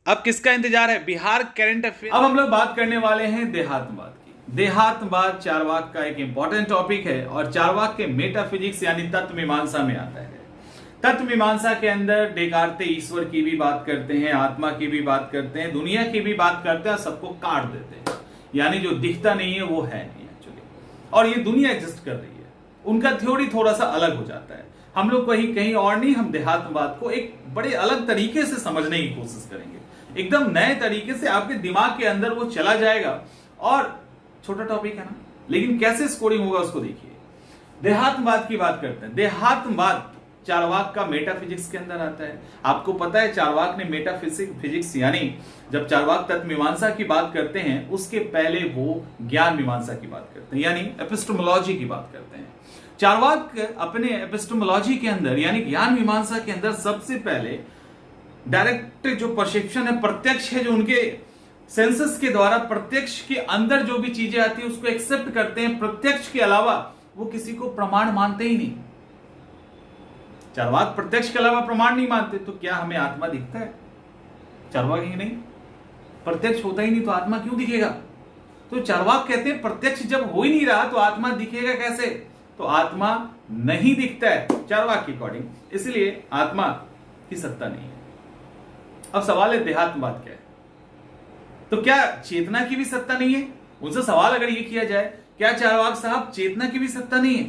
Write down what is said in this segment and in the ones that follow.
अब किसका इंतजार है? Bihar current affair. अब हम लोग बात करने वाले हैं देहात्मवाद की। देहात्मवाद चारवाक का एक इंपॉर्टेंट टॉपिक है और चारवाक के मेटाफिजिक्स यानी तत्व मीमांसा में आता है। तत्व मीमांसा के अंदर डेकार्ते ईश्वर की भी बात करते हैं, आत्मा की भी बात करते हैं, दुनिया की भी बात करते हैं, सबको काट देते हैं। यानी जो दिखता नहीं है वो है नहीं एक्चुअली, और ये दुनिया एग्जिस्ट कर रही है। उनका थ्योरी थोड़ा सा अलग हो जाता है। हम लोग कहीं कहीं और नहीं, हम देहात्मवाद को एक बड़े अलग तरीके से समझने की कोशिश करेंगे। एकदम नए तरीके से आपके दिमाग के अंदर वो चला जाएगा। और छोटा टॉपिक है ना, लेकिन कैसे स्कोरिंग होगा उसको देखिए। देहात्मवाद की बात करते हैं। देहात्मवाद चारवाक का मेटाफिजिक्स के अंदर आता है। आपको पता है चारवाक ने मेटाफिजिक्स यानी जब चारवाक तत्व मीमांसा की बात करते हैं उसके पहले वो ज्ञान मीमांसा की बात करते हैं, यानी एपिस्टेमोलॉजी की बात करते हैं। चारवाक अपने एपिस्टेमोलॉजी के अंदर यानी ज्ञान मीमांसा के अंदर सबसे पहले डायरेक्ट जो परसेप्शन है, प्रत्यक्ष है, जो उनके सेंसेस के द्वारा प्रत्यक्ष के अंदर जो भी चीजें आती है उसको एक्सेप्ट करते हैं। प्रत्यक्ष के अलावा वो किसी को प्रमाण मानते ही नहीं। चारवाक प्रत्यक्ष के अलावा प्रमाण नहीं मानते। तो क्या हमें आत्मा दिखता है? चारवाक ही नहीं, प्रत्यक्ष होता ही नहीं तो आत्मा क्यों दिखेगा? तो चारवाक कहते हैं प्रत्यक्ष जब हो ही नहीं रहा तो आत्मा दिखेगा कैसे? तो आत्मा नहीं दिखता है चारवाक के अकॉर्डिंग, इसलिए आत्मा की सत्ता नहीं है। अब सवाल है देहात्मवाद क्या है? तो क्या चेतना की भी सत्ता नहीं है? उनसे सवाल अगर ये किया जाए क्या चारवाक साहब चेतना की भी सत्ता नहीं है?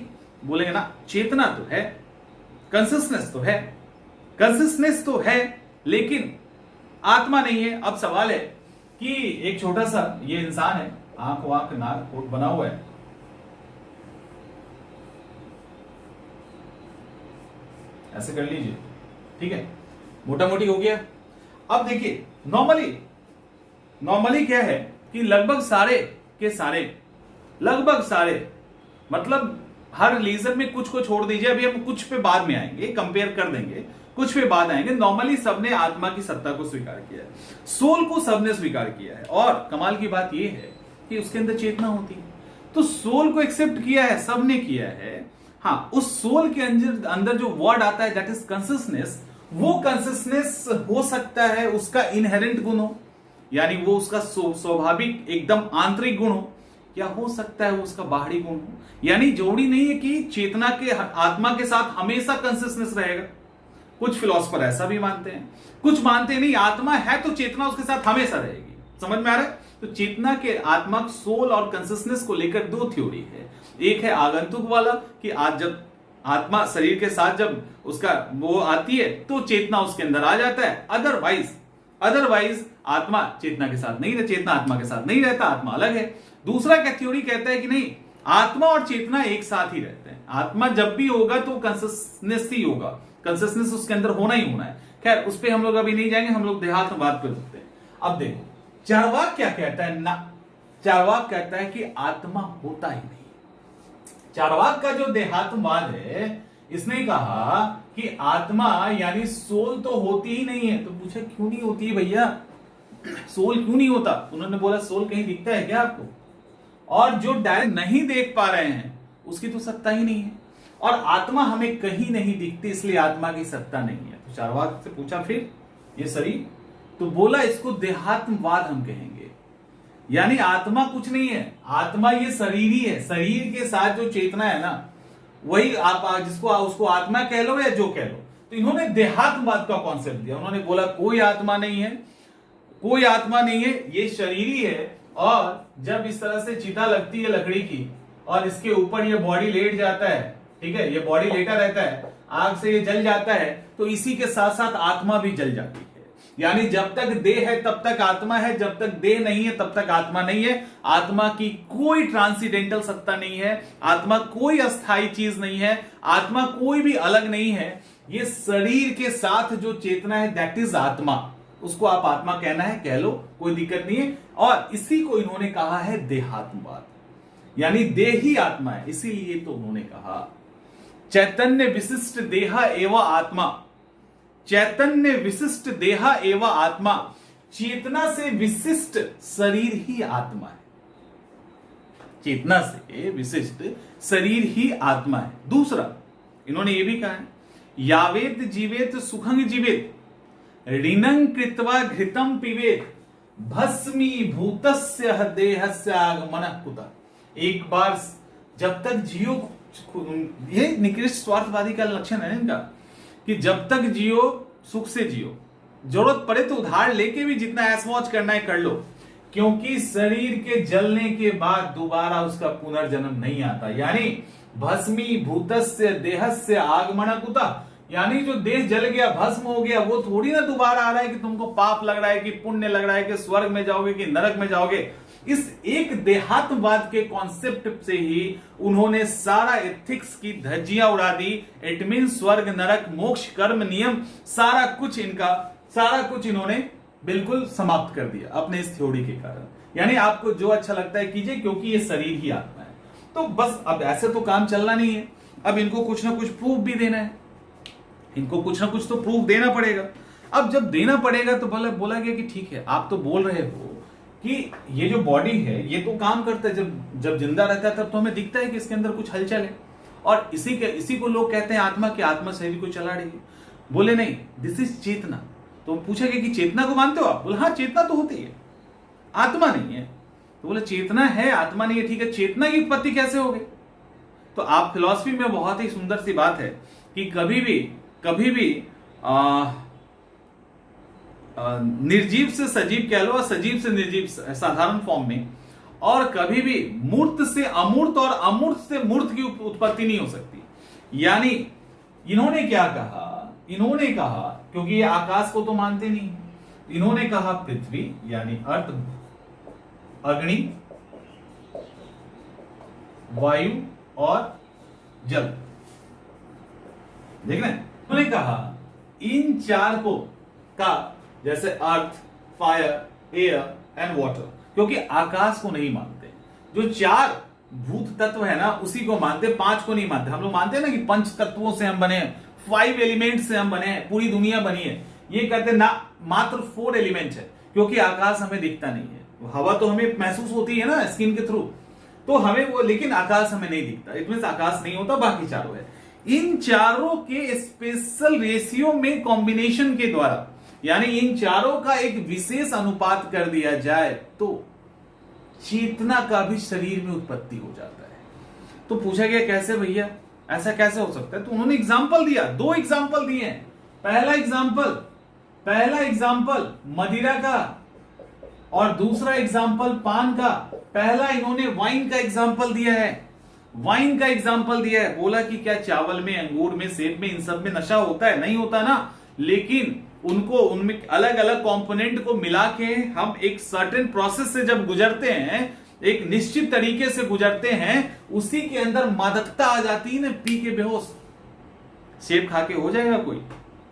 बोलेंगे ना, चेतना तो है, कंसिस्टनेस तो है, कंसिस्टनेस तो है, लेकिन आत्मा नहीं है। अब सवाल है कि एक छोटा सा ये इंसान है, आंख वांख नाक होठ बना हुआ है, ऐसे कर लीजिए, ठीक है, मोटा मोटी हो गया। अब देखिए नॉर्मली क्या है कि लगभग सारे के सारे, लगभग सारे मतलब हर रिलीजन में कुछ को छोड़ दीजिए, अभी हम कुछ पे बाद में आएंगे, कंपेयर कर देंगे, कुछ पे बाद आएंगे। नॉर्मली सबने आत्मा की सत्ता को स्वीकार किया है, सोल को सबने स्वीकार किया है। और कमाल की बात यह है कि उसके अंदर चेतना होती है। तो सोल को एक्सेप्ट किया है, सबने किया है। हाँ, उस सोल के अंदर जो वर्ड आता है दैट इज कंसिस्टनेस, वो कंसिस्टनेस हो सकता है उसका इनहेरेंट गुण हो, यानी वो उसका स्वाभाविक एकदम आंतरिक गुण हो, या हो सकता है वो उसका बाहरी गुण हो। यानी जोड़ी नहीं है कि चेतना के आत्मा के साथ हमेशा कंसिस्टेंस रहेगा। कुछ फिलोसफर ऐसा भी मानते हैं, कुछ मानते नहीं, आत्मा है तो चेतना उसके साथ हमेशा रहेगी। समझ में आ रहा है? तो चेतना के आत्मा सोल और कंसिस्टेंस को लेकर दो थ्योरी है। एक है आगंतुक वाला कि आज जब आत्मा शरीर के साथ जब उसका वो आती है तो चेतना उसके अंदर आ जाता है, अदरवाइज आत्मा चेतना के साथ नहीं, चेतना आत्मा के साथ नहीं रहता, आत्मा अलग है। दूसरा क्या थ्योरी कहता है कि नहीं, आत्मा और चेतना एक साथ ही रहते हैं। आत्मा जब भी होगा तो कंसिस्टेंस ही होगा, कंसिस्टेंस उसके अंदर होना ही होना है। खैर उस पर हम लोग अभी नहीं जाएंगे, हम लोग देहात्मवाद पे रुकते हैं। अब देखो चारवाक क्या कहता है ना, चारवाक कहता है कि आत्मा होता ही नहीं। चारवाक का जो देहात्मवाद है, इसने कहा कि आत्मा यानी सोल तो होती ही नहीं है। तो पूछा क्यों नहीं होती है भैया, सोल क्यों नहीं होता? उन्होंने बोला सोल कहीं दिखता है क्या आपको? और जो डायरेक्ट नहीं देख पा रहे हैं उसकी तो सत्ता ही नहीं है, और आत्मा हमें कहीं नहीं दिखती, इसलिए आत्मा की सत्ता नहीं है। तो चारवाक से पूछा फिर ये शरीर, तो बोला इसको देहात्मवाद हम कहेंगे। यानी आत्मा कुछ नहीं है, आत्मा ये शरीर ही है। शरीर के साथ जो चेतना है ना, वही आप जिसको उसको आत्मा कह लो या जो कह लो। तो इन्होंने देहात्मवाद का कॉन्सेप्ट दिया। उन्होंने बोला कोई आत्मा नहीं है, कोई आत्मा नहीं है, ये शरीर ही है। और जब इस तरह से चिता लगती है लकड़ी की और इसके ऊपर ये बॉडी लेट जाता है, ठीक है, ये बॉडी लेटा रहता है, आग से ये जल जाता है, तो इसी के साथ साथ आत्मा भी जल जाती है। यानी जब तक देह है तब तक आत्मा है, जब तक देह नहीं है तब तक आत्मा नहीं है। आत्मा की कोई ट्रांसीडेंटल सत्ता नहीं है, आत्मा कोई अस्थाई चीज नहीं है, आत्मा कोई भी अलग नहीं है। ये शरीर के साथ जो चेतना है दैट इज आत्मा, उसको आप आत्मा कहना है कह लो, कोई दिक्कत नहीं है। और इसी को इन्होंने कहा है देहात्मवाद, यानी देह ही आत्मा है। इसीलिए तो उन्होंने कहा चैतन्य विशिष्ट देह एवं आत्मा, चैतन्य विशिष्ट देह एवं आत्मा, चेतना से विशिष्ट शरीर ही आत्मा है। चेतना से विशिष्ट शरीर ही आत्मा है। दूसरा इन्होंने ये भी कहा है यावेत जीवेत सुखंग जीवेत, ऋणं कृत्वा घृतं पिबेत भस्मीभूतस्य देहस्य आगमनः कुतः। एक बार जब तक जियो, ये निकृष्ट स्वार्थवादी का लक्षण है इनका, कि जब तक जियो सुख से जियो, जरूरत पड़े तो उधार लेके भी जितना ऐश मौज करना है कर लो, क्योंकि शरीर के जलने के बाद दोबारा उसका पुनर्जन्म नहीं आता। यानी भस्मीभूतस्य देहस्य आगमनः कुतः, यानी जो देह जल गया, भस्म हो गया, वो थोड़ी ना दोबारा आ रहा है कि तुमको पाप लग रहा है कि पुण्य लग रहा है कि स्वर्ग में जाओगे कि नरक में जाओगे। इस एक देहात्मवाद के कॉन्सेप्ट से ही उन्होंने सारा एथिक्स की धज्जियां उड़ा दी। इट मीन स्वर्ग नरक मोक्ष कर्म नियम सारा कुछ इन्होंने बिल्कुल समाप्त कर दिया अपने इस थ्योरी के कारण। यानी आपको जो अच्छा लगता है कीजिए, क्योंकि ये शरीर ही आत्मा है। तो बस अब ऐसे तो काम चलना नहीं है, अब इनको कुछ ना कुछ प्रूफ भी देना है, इनको कुछ ना कुछ तो प्रूफ देना पड़ेगा। अब जब देना पड़ेगा तो बोला गया कि ठीक है, आप तो बोल रहे हो कि ये जो बॉडी है ये तो काम करता है, जब जिंदा रहता है तब तो हमें दिखता है कि इसके अंदर कुछ हलचल है, और इसी को लोग कहते हैं आत्मा, की आत्मा शरीर को चला रही है। बोले नहीं, दिस इज चेतना। तो पूछा गया कि चेतना को मानते हो आप? बोले हाँ, चेतना तो होती है, आत्मा नहीं है। तो बोले चेतना है, आत्मा नहीं है, ठीक है, चेतना की उत्पत्ति कैसे हो गई? तो आप फिलॉसफी में बहुत ही सुंदर सी बात है कि कभी भी निर्जीव से सजीव कह लो, सजीव से निर्जीव साधारण फॉर्म में, और कभी भी मूर्त से अमूर्त और अमूर्त से मूर्त की उत्पत्ति नहीं हो सकती। यानी इन्होंने क्या कहा? इन्होंने कहा, क्योंकि ये आकाश को तो मानते नहीं, इन्होंने कहा पृथ्वी यानी अर्थ, अग्नि, वायु और जल, देख रहे हैं? उन्होंने कहा इन चार को का, जैसे अर्थ, फायर, एयर एंड वाटर, क्योंकि आकाश को नहीं मानते, जो चार भूत तत्व है ना उसी को मानते, पांच को नहीं मानते। हम लोग मानते हैं ना कि पंच तत्वों से हम बने हैं, 5 एलिमेंट्स से हम बने हैं, पूरी दुनिया बनी है। ये कहते हैं ना मात्र 4 एलिमेंट है, क्योंकि आकाश हमें दिखता नहीं है। हवा तो हमें महसूस होती है ना स्किन के थ्रू, तो हमें वो, लेकिन आकाश हमें नहीं दिखता। इट मींस आकाश नहीं होता, बाकी चारों है। इन चारों के स्पेशल रेशियो में कॉम्बिनेशन के द्वारा, यानी इन चारों का एक विशेष अनुपात कर दिया जाए तो चेतना का भी शरीर में उत्पत्ति हो जाता है। तो पूछा गया कैसे भैया, ऐसा कैसे हो सकता है? तो उन्होंने एग्जाम्पल दिया, 2 एग्जाम्पल दिए हैं। पहला एग्जाम्पल मदिरा का और दूसरा एग्जाम्पल पान का। पहला इन्होंने वाइन का एग्जाम्पल दिया है, वाइन का एग्जाम्पल दिया है। बोला कि क्या चावल में, अंगूर में, सेब में, इन सब में नशा होता है? नहीं होता ना, लेकिन उनमें अलग अलग कंपोनेंट को मिला के हम एक सर्टेन प्रोसेस से जब गुजरते हैं, एक निश्चित तरीके से गुजरते हैं, उसी के अंदर मादकता आ जाती है ना, पी के बेहोश। सेब खा के हो जाएगा कोई,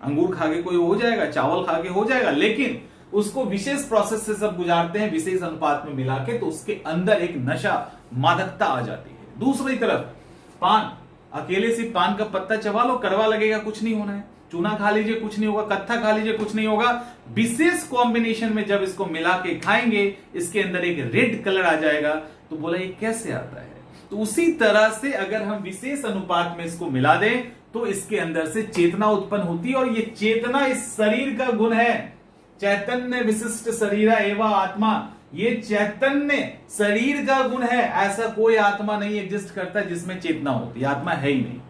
अंगूर खा के कोई हो जाएगा, चावल खा के हो जाएगा, लेकिन उसको विशेष प्रोसेस से सब गुजारते हैं, विशेष अनुपात में मिला के, तो उसके अंदर एक नशा, मादकता आ जाती है। दूसरी तरफ पान, अकेले से पान का पत्ता चबा लो, कड़वा लगेगा, कुछ नहीं होना है। चूना खा लीजिए, कुछ नहीं होगा। कत्था खा लीजिए, कुछ नहीं होगा। विशेष कॉम्बिनेशन में जब इसको मिला के खाएंगे, इसके अंदर एक रेड कलर आ जाएगा। तो बोला ये कैसे आता है? तो उसी तरह से अगर हम विशेष अनुपात में इसको मिला दें तो इसके अंदर से चेतना उत्पन्न होती है, और ये चेतना इस शरीर का गुण है। चैतन्य विशिष्ट शरीरा एवं आत्मा, ये चैतन्य शरीर का गुण है। ऐसा कोई आत्मा नहीं एग्जिस्ट करता जिसमें चेतना होती है, आत्मा है ही नहीं।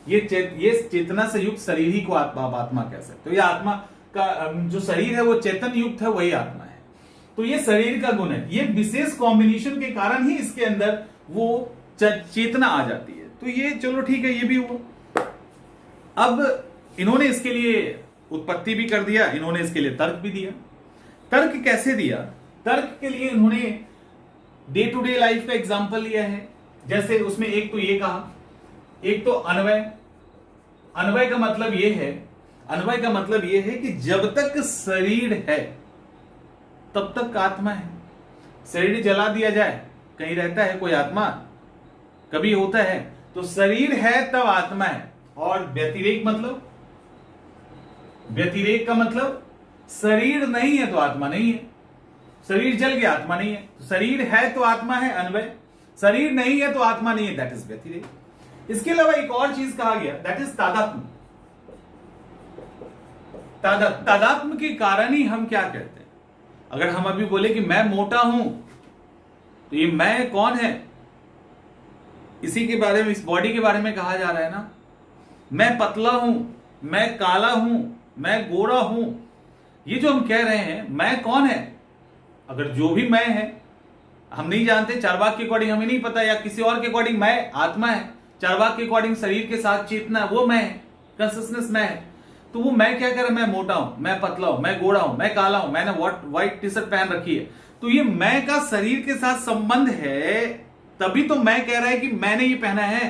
ये चेतना से युक्त शरीर ही को आत्मा कह सकते हो। ये आत्मा का जो शरीर है वो चेतन युक्त है, वही आत्मा है। तो ये शरीर का गुण है, ये विशेष कॉम्बिनेशन के कारण ही इसके अंदर वो चेतना आ जाती है। तो ये चलो ठीक है, ये भी हुआ। अब इन्होंने इसके लिए उत्पत्ति भी कर दिया, इन्होंने इसके लिए तर्क भी दिया। तर्क कैसे दिया? तर्क के लिए इन्होंने डे टू डे लाइफ का एग्जाम्पल लिया है। जैसे उसमें एक तो ये कहा, एक तो अन्वय। अन्वय का मतलब यह है कि जब तक शरीर है तब तक आत्मा है। शरीर जला दिया जाए, कहीं रहता है कोई आत्मा? कभी होता है? तो शरीर है तब आत्मा है। और व्यतिरेक का मतलब शरीर नहीं है तो आत्मा नहीं है। शरीर जल गया, आत्मा नहीं है। तो शरीर है तो आत्मा है, अन्वय। शरीर नहीं है तो आत्मा नहीं है, दैट इज व्यतिरेक। इसके अलावा एक और चीज कहा गया, दैट इज तादात्म्य। तादात्म्य के कारण ही हम क्या कहते हैं। अगर हम अभी बोले कि मैं मोटा हूं, तो ये मैं कौन है? इसी के बारे में, इस बॉडी के बारे में कहा जा रहा है ना। मैं पतला हूं, मैं काला हूं, मैं गोरा हूं, ये जो हम कह रहे हैं मैं कौन है? अगर जो भी मैं है, हम नहीं जानते, चारवाक के अकॉर्डिंग हमें नहीं पता, या किसी और के अकॉर्डिंग मैं आत्मा है, चारवाक के अकॉर्डिंग शरीर के साथ चेतना, वो मैं है, कंसिस्टेंस मैं है। तो वो मैं क्या कर रहा है? मैं मोटा हूं, मैं पतला हूं, मैं गोरा हूं, मैं काला हूं, मैंने व्हाइट टी शर्ट पहन रखी है। तो ये मैं का शरीर के साथ संबंध है, तभी तो मैं कह रहा है कि मैंने ये पहना है।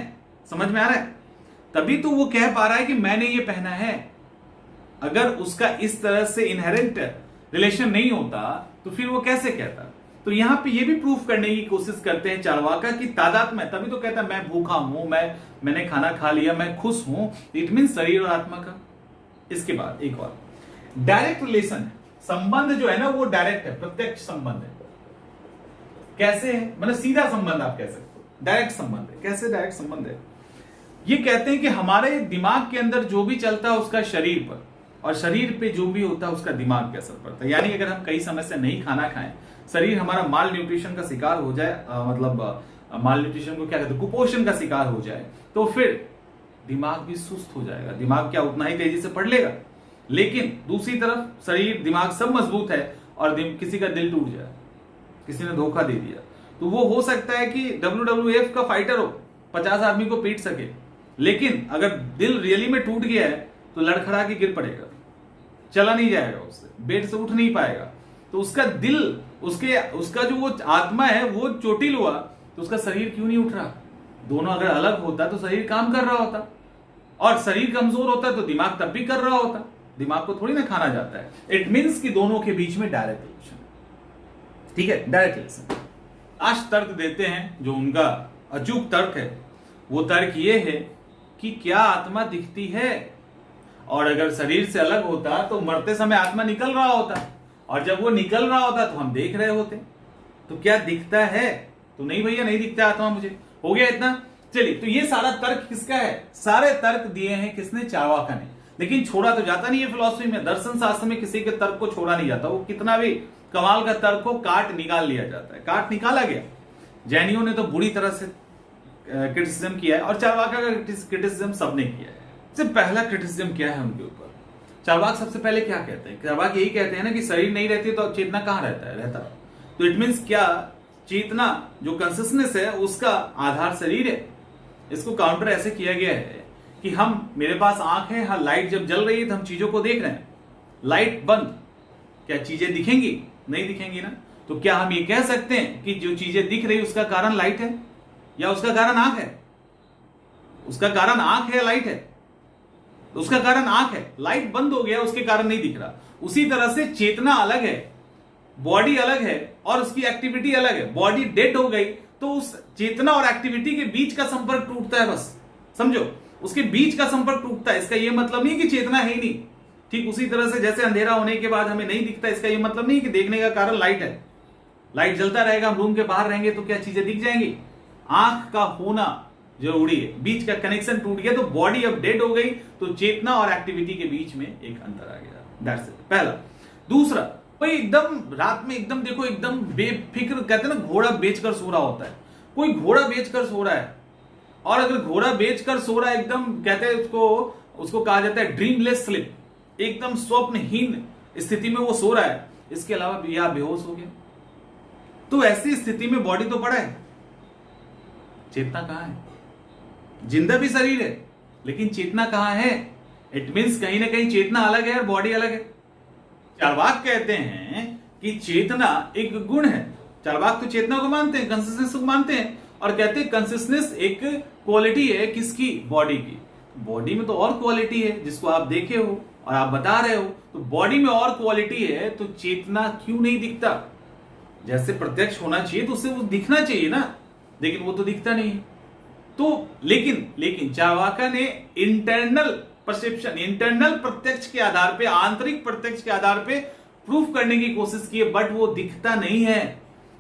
समझ में आ रहा है? तभी तो वो कह पा रहा है कि मैंने ये पहना है। अगर उसका इस तरह से इनहेरेंट रिलेशन नहीं होता तो फिर वो कैसे कहता? तो यहां पे ये भी प्रूफ करने की कोशिश करते हैं चारवाका की तादात्म्य, तभी तो कहता है मैं भूखा हूं, मैंने खाना खा लिया, मैं खुश हूं। इट मीन शरीर और आत्मा का। इसके बाद एक और डायरेक्ट रिलेशन है, संबंध जो है ना वो डायरेक्ट है, प्रत्यक्ष संबंध है। कैसे है? मतलब सीधा संबंध आप कह सकते हो, डायरेक्ट संबंध है। कैसे डायरेक्ट संबंध है? ये कहते हैं कि हमारे दिमाग के अंदर जो भी चलता है उसका शरीर पर, और शरीर पे जो भी होता है उसका दिमाग पे असर पड़ता है। यानी अगर हम कई समय से नहीं खाना खाएं, शरीर हमारा माल न्यूट्रिशन का शिकार हो जाए, माल न्यूट्रिशन को क्या कहते हैं, कुपोषण का शिकार हो जाए, तो फिर दिमाग भी सुस्त हो जाएगा। दिमाग क्या उतना ही तेजी से पढ़ लेगा, लेकिन दूसरी तरफ शरीर दिमाग सब मजबूत है और किसी का दिल टूट जाए, किसी ने धोखा दे दिया, तो वो हो सकता है कि WWF का फाइटर हो, 50 आदमी को पीट सके, लेकिन अगर दिल रियली में टूट गया है तो लड़खड़ा के गिर पड़ेगा, चला नहीं जाएगा, उससे बेड से उठ नहीं पाएगा। तो उसका दिल, उसका जो वो आत्मा है वो चोटिल हुआ, तो उसका शरीर क्यों नहीं उठ रहा? दोनों अगर अलग होता तो शरीर काम कर रहा होता, और शरीर कमजोर होता तो दिमाग तब भी कर रहा होता। दिमाग को थोड़ी ना खाना जाता है। इट मीन्स कि दोनों के बीच में डायरेक्ट रिलेशन। ठीक है, डायरेक्ट रिलेशन। आज तर्क देते हैं, जो उनका अचूक तर्क है, वो तर्क ये है कि क्या आत्मा दिखती है? और अगर शरीर से अलग होता तो मरते समय आत्मा निकल रहा होता, और जब वो निकल रहा होता तो हम देख रहे होते। तो क्या दिखता है? तो नहीं भैया, नहीं दिखता आत्मा मुझे। हो गया इतना? चलिए, तो ये सारा तर्क किसका है? सारे तर्क दिए हैं किसने? चारवाका ने। लेकिन छोड़ा तो जाता नहीं है फिलॉसफी में, दर्शन शास्त्र में किसी के तर्क को छोड़ा नहीं जाता। वो कितना भी कमाल का तर्क को काट निकाल लिया जाता है। काट निकाला गया। जैनियों ने तो बुरी तरह से क्रिटिसिज्म किया है, और चारवाका का क्रिटिसिज्म सबने किया है। सबसे पहला क्रिटिसिज्म क्या है उनके ऊपर? चारवाक सबसे पहले क्या कहते हैं? चारवाक यही कहते हैं ना कि शरीर नहीं रहती तो चेतना कहां रहता है? रहता। तो इट मीन्स क्या? चेतना जो कंसिस्टेंस है उसका आधार शरीर है। इसको काउंटर ऐसे किया गया है कि मेरे पास आंख है, हाँ, लाइट जब जल रही है तो हम चीजों को देख रहे हैं, लाइट बंद, क्या चीजें दिखेंगी? नहीं दिखेंगी ना। तो क्या हम ये कह सकते हैं कि जो चीजें दिख रही उसका कारण लाइट है, या उसका कारण आंख है? उसका कारण आंख है, लाइट है? तो उसका कारण आंख है, लाइट बंद हो गया, उसके कारण नहीं दिख रहा। उसी तरह से चेतना अलग है, बॉडी अलग है, और उसकी एक्टिविटी अलग है। बॉडी डेड हो गई तो उस चेतना और एक्टिविटी के बीच का संपर्क टूटता है, बस समझो, उसके बीच का संपर्क टूटता है। इसका यह मतलब नहीं कि चेतना है ही नहीं। ठीक उसी तरह से जैसे अंधेरा होने के बाद हमें नहीं दिखता, इसका यह मतलब नहीं कि देखने का कारण लाइट है। लाइट जलता रहेगा, हम रूम के बाहर रहेंगे तो क्या चीजें दिख जाएंगी? आंख का होना जरूरी है, बीच का कनेक्शन टूट गया तो बॉडी अब डेड हो गई, तो चेतना और एक्टिविटी के बीच में एक अंतर आ गया। दैट्स इट, पहला। दूसरा, कोई एकदम रात में एकदम देखो, एकदम बेफिक्र, कहते हैं ना घोड़ा बेचकर सो रहा होता है। कोई घोड़ा बेचकर सो रहा है, और अगर घोड़ा बेचकर सो रहा है एकदम, कहते हैं उसको कहा जाता है ड्रीमलेस स्लीप, एकदम स्वप्नहीन स्थिति में वो सो रहा है, इसके अलावा या बेहोश हो गया, तो ऐसी स्थिति में बॉडी तो पड़ा है, चेतना कहां है? जिंदा भी शरीर है, लेकिन चेतना कहां है? इट मीन्स कहीं ना कहीं चेतना अलग है और बॉडी अलग है। चारवाक कहते हैं कि चेतना एक गुण है। चारवाक तो चेतना को मानते हैं, कंसिस्टेंस को मानते हैं, और कहते हैं कंसिस्टेंस एक क्वालिटी है किसकी? बॉडी की। बॉडी में तो और क्वालिटी है जिसको आप देखे हो और आप बता रहे हो, तो बॉडी में और क्वालिटी है, तो चेतना क्यों नहीं दिखता? जैसे प्रत्यक्ष होना चाहिए तो उससे वो दिखना चाहिए ना, लेकिन वो तो दिखता नहीं। तो लेकिन चारवाका ने इंटरनल परसेप्शन, इंटरनल प्रत्यक्ष के आधार पे, आंतरिक प्रत्यक्ष के आधार पे प्रूफ करने की कोशिश की है, बट वो दिखता नहीं है।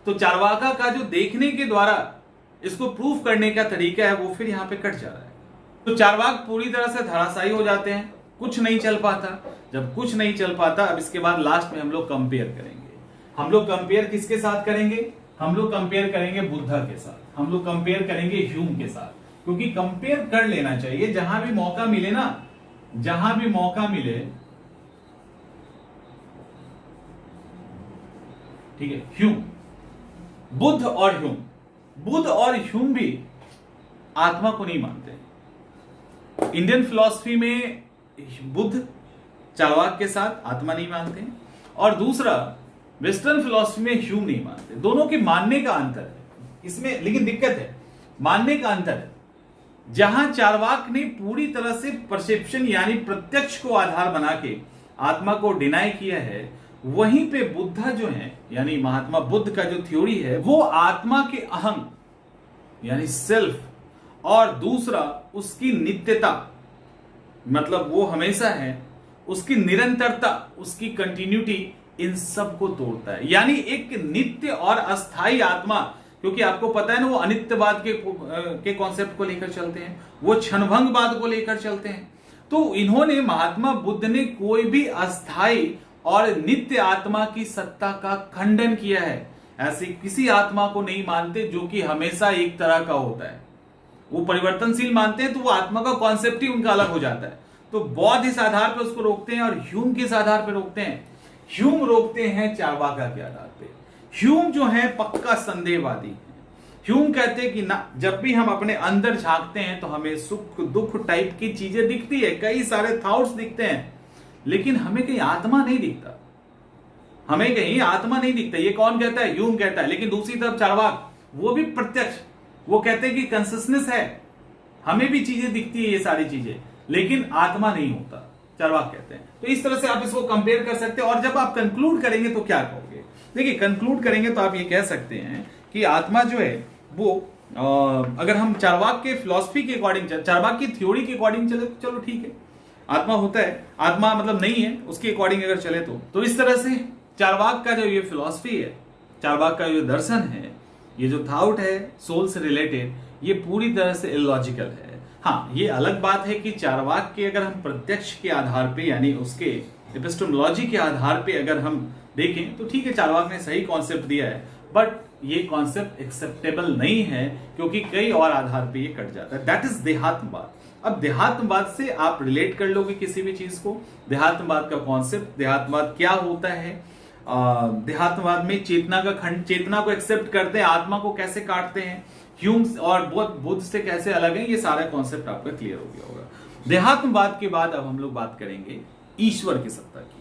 तो चारवाका का जो देखने के द्वारा इसको प्रूफ करने का तरीका है वो फिर यहां पे कट जा रहा है। तो चारवाक पूरी तरह से धराशायी हो जाते हैं, कुछ नहीं चल पाता। जब कुछ नहीं चल पाता, अब इसके बाद लास्ट में हम लोग कंपेयर करेंगे। हम लोग कंपेयर किसके साथ करेंगे? हम लोग कंपेयर करेंगे बुद्धा के साथ, हम लोग कंपेयर करेंगे ह्यूम के साथ, क्योंकि कंपेयर कर लेना चाहिए जहां भी मौका मिले ना, जहां भी मौका मिले। ठीक है, ह्यूम, बुद्ध और ह्यूम, बुद्ध और ह्यूम भी आत्मा को नहीं मानते। इंडियन फिलॉसफी में बुद्ध चार्वाक के साथ आत्मा नहीं मानते हैं, और दूसरा वेस्टर्न फिलॉसफी में ह्यूम नहीं मानते। दोनों के मानने का अंतर है इसमें, लेकिन दिक्कत है मानने का अंतर है। जहां चार्वाक ने पूरी तरह से परसेप्शन यानी प्रत्यक्ष को आधार बना के आत्मा को डिनाई किया है, वहीं पे बुद्धा जो है यानी महात्मा बुद्ध का जो थ्योरी है वो आत्मा के अहम यानी सेल्फ, और दूसरा उसकी नित्यता, मतलब वो हमेशा है, उसकी निरंतरता, उसकी कंटिन्यूटी, इन सब को तोड़ता है। यानी एक नित्य और अस्थाई आत्मा, क्योंकि आपको पता है ना वो अनित्यवाद के कॉन्सेप्ट को लेकर चलते हैं, वो क्षणभंगवाद को लेकर चलते हैं। तो इन्होंने, महात्मा बुद्ध ने कोई भी अस्थाई और नित्य आत्मा की सत्ता का खंडन किया है। ऐसी किसी आत्मा को नहीं मानते जो कि हमेशा एक तरह का होता है। वो परिवर्तनशील मानते हैं, तो वो आत्मा का कॉन्सेप्ट ही उनका अलग हो जाता है। तो बौद्ध इस आधार पर उसको रोकते हैं, और ह्यूम किस आधार पर रोकते हैं? ह्यूम रोकते हैं चार्वाका के आधार पे। ह्यूम जो है पक्का संदेहवादी है। ह्यूम कहते हैं कि ना, जब भी हम अपने अंदर झांकते हैं तो हमें सुख दुख टाइप की चीजें दिखती है, कई सारे थॉट्स दिखते हैं, लेकिन हमें कहीं आत्मा नहीं दिखता, हमें कहीं आत्मा नहीं दिखता। ये कौन कहता है? ह्यूम कहता है। लेकिन दूसरी तरफ चार्वाक, वो भी प्रत्यक्ष, वो कहते हैं कि कंसियसनेस है, हमें भी चीजें दिखती है, ये सारी चीजें, लेकिन आत्मा नहीं होता, चार्वाक कहते हैं। तो इस तरह से आप इसको कंपेयर कर सकते हैं। और जब आप कंक्लूड करेंगे तो क्या कहोगे? देखिए, कंक्लूड करेंगे तो आप ये कह सकते हैं कि आत्मा जो है वो, अगर हम चार्वाक के फिलॉसफी के अकॉर्डिंग, चार्वाक की थ्योरी के अकॉर्डिंग चले तो चलो ठीक है, आत्मा होता है, आत्मा मतलब नहीं है, उसके अकॉर्डिंग अगर चले तो इस तरह से चार्वाक का जो ये फिलॉसफी है, चार्वाक का जो दर्शन है, ये जो थॉट है सोल से रिलेटेड, ये पूरी तरह से इलॉजिकल है। हाँ, ये अलग बात है कि चार्वाक के अगर हम प्रत्यक्ष के आधार पे यानी उसके एपिस्टेमोलॉजी के आधार पे अगर हम देखें तो ठीक है, चार्वाक ने सही कॉन्सेप्ट दिया है, बट ये कॉन्सेप्ट एक्सेप्टेबल नहीं है, क्योंकि कई और आधार पे ये कट जाता है। दैट इज देहात्मवाद। अब देहात्मवाद से आप रिलेट कर लोगे किसी भी चीज को, देहात्मवाद का कॉन्सेप्ट, देहात्मवाद क्या होता है, देहात्मवाद में चेतना का खंड, चेतना को एक्सेप्ट करते हैं, आत्मा को कैसे काटते हैं, ह्यूम और बुद्ध से कैसे अलग है, ये सारा कॉन्सेप्ट आपका क्लियर हो गया होगा। देहात्मवाद के बाद अब हम लोग बात करेंगे ईश्वर की सत्ता की।